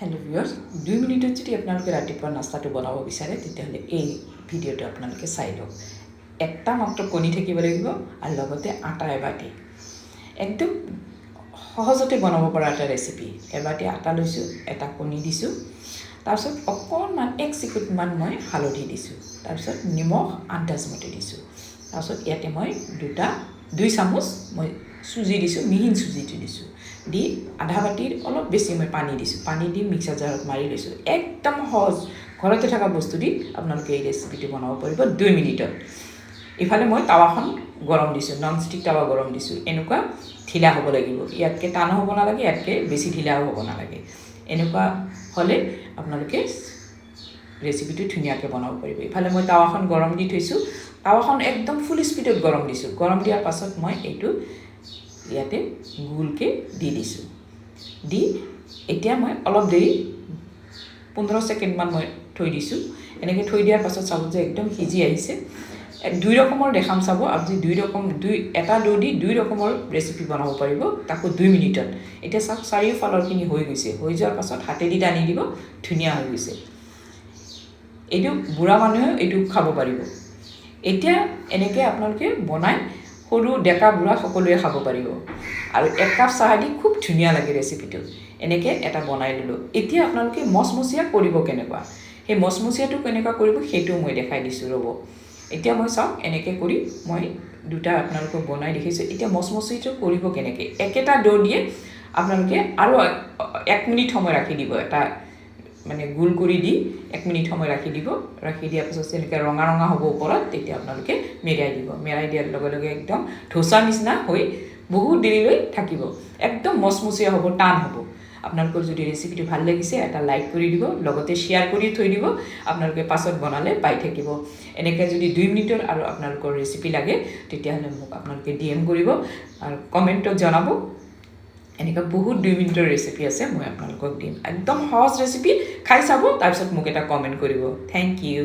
hello' viewers 2 মিনিটত যদি আপোনালোকে ৰাতিপুৱা নাস্তাটো বনাব বিচাৰে তেতিয়াহ'লে এই ভিডিঅ'টো আপোনালোকে চাই লওক একটা মাত্ৰ কণী থাকিব লাগিব আৰু লগতে আটা এবাটি একদম সহজতে বনাব পৰা এটা ৰেচিপি এবাটি আটা লৈছোঁ এটা কণী দিছোঁ তাৰপিছত অকণমান 1 চিকুটমান মই হালধি দিছোঁ তাৰপিছত নিমখ আন্দাজমতে দিছোঁ তাৰপিছত ইয়াতে মই 2 চামুচ মই চুজি দিছোঁ মিহিন চুজিটো দিছোঁ দি আধা বাটিৰ অলপ বেছি মই পানী দিছোঁ পানী দি মিক্সাৰ জাৰত মাৰি লৈছোঁ একদম সহজ ঘৰতে থকা বস্তু দি আপোনালোকে এই ৰেচিপিটো বনাব পাৰিব 2 মিনিটত ইফালে মই তাৱাখন গৰম দিছোঁ নন ষ্টিক তাৱা গৰম দিছোঁ এনেকুৱা ঢিলা হ'ব লাগিব ইয়াতকৈ টান হ'ব নালাগে ইয়াতকৈ বেছি ঢিলাও হ'ব নালাগে এনেকুৱা হ'লে আপোনালোকে ৰেচিপিটো ধুনীয়াকৈ বনাব পাৰিব ইফালে মই তাৱাখন গৰম দি থৈছোঁ তাৱাখন একদম ফুল স্পীডত গৰম দিছোঁ গৰম দিয়াৰ পাছত মই এইটো ইয়াতে গোলকৈ দি দিছোঁ দি এতিয়া মই অলপ দেৰি 15 ছেকেণ্ডমান মই থৈ দিছোঁ এনেকৈ থৈ দিয়াৰ পাছত চাব যে একদম সিজি আহিছে 2 ৰকমৰ দেখাম চাব আপুনি এটা ডো দি 2 ৰকমৰ ৰেচিপি বনাব পাৰিব তাকো 2 মিনিটত এতিয়া চাওক চাৰিওফালৰখিনি হৈ গৈছে হৈ যোৱাৰ পাছত হাতেদি টানি দিব ধুনীয়া হৈ গৈছে এইটো বুঢ়া মানুহে এইটো খাব পাৰিব এতিয়া এনেকৈ আপোনালোকে বনাই সৰু ডেকা বুঢ়া সকলোৱে খাব পাৰিব আৰু 1 কাপ চাহ দি খুব ধুনীয়া লাগে ৰেচিপিটো এনেকৈ এটা বনাই দিলোঁ এতিয়া আপোনালোকে মচমচীয়া কৰিব কেনেকুৱা সেই মচমচীয়াটো কেনেকুৱা কৰিব সেইটো মই দেখাই দিছোঁ ৰ'ব এতিয়া মই চাওক এনেকৈ কৰি মই দুটা আপোনালোকক বনাই দেখিছোঁ এতিয়া মচমচীয়াটো কৰিব কেনেকৈ একেটা ডো দিয়ে আপোনালোকে আৰু 1 মিনিট সময় ৰাখি দিব এটা মানে গোল কৰি দি 1 মিনিট সময় ৰাখি দিব ৰাখি দিয়াৰ পিছত এনেকৈ ৰঙা ৰঙা হ'ব ওপৰত তেতিয়া আপোনালোকে মেৰাই দিব মেৰাই দিয়াৰ লগে লগে একদম ধোচা নিচিনা হৈ বহুত দেৰিলৈ থাকিব একদম মচমচীয়া হ'ব টান হ'ব আপোনালোকৰ যদি ৰেচিপিটো ভাল লাগিছে এটা লাইক কৰি দিব লগতে শ্বেয়াৰ কৰি থৈ দিব আপোনালোকে পাছত বনালে পাই থাকিব এনেকৈ যদি 2 মিনিটৰ আৰু আপোনালোকৰ ৰেচিপি লাগে তেতিয়াহ'লে মোক আপোনালোকে DM কৰিব আৰু কমেণ্টত জনাব এনেকৈ বহুত 2 মিনিটৰ ৰেচিপি আছে মই আপোনালোকক দিম একদম সহজ ৰেচিপি খাই চাব তাৰপিছত মোক এটা কমেণ্ট কৰিব থেংক ইউ